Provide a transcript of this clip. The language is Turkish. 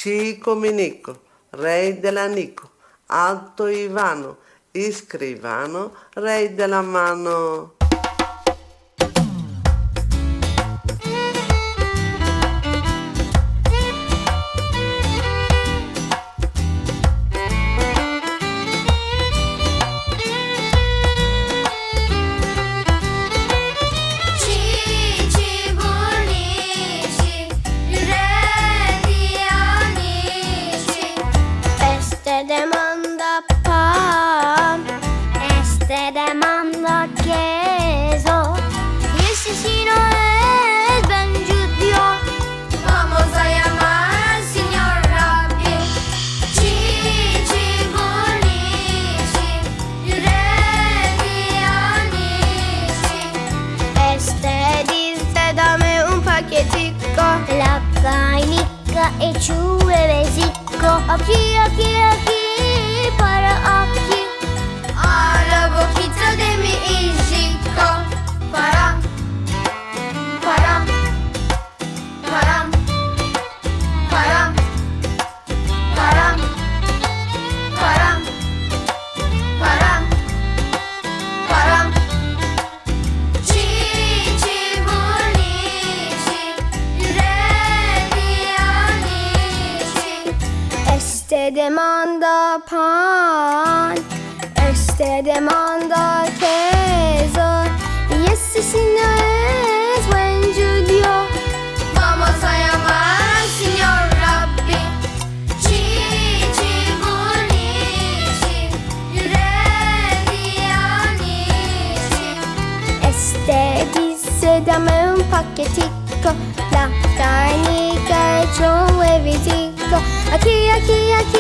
Chico Minico, re dell'Anico, Alto Ivano, Iscrivano, re della mano. Demanda pan, demanda queso, y ese si no es ben judío, vamos a llamar al Señor Rabbi. Chichi Bonici, re di amici. Dice dame un paquetico, la cainica e chuvevesico, aquí, aquí, aquí. Para aquí, a la boquita de mi hijito. Param, param, param, param, param, param, param, param. Chichi Bonici, re di amici. Demanda pan, demanda queso, y ese si no es buen judío, vamos a llamar al Señor Rabbi. Chichi Bonici, re di amici. Dice dame un paquetico, la canica hecho huevitico, aquí, aquí, aquí.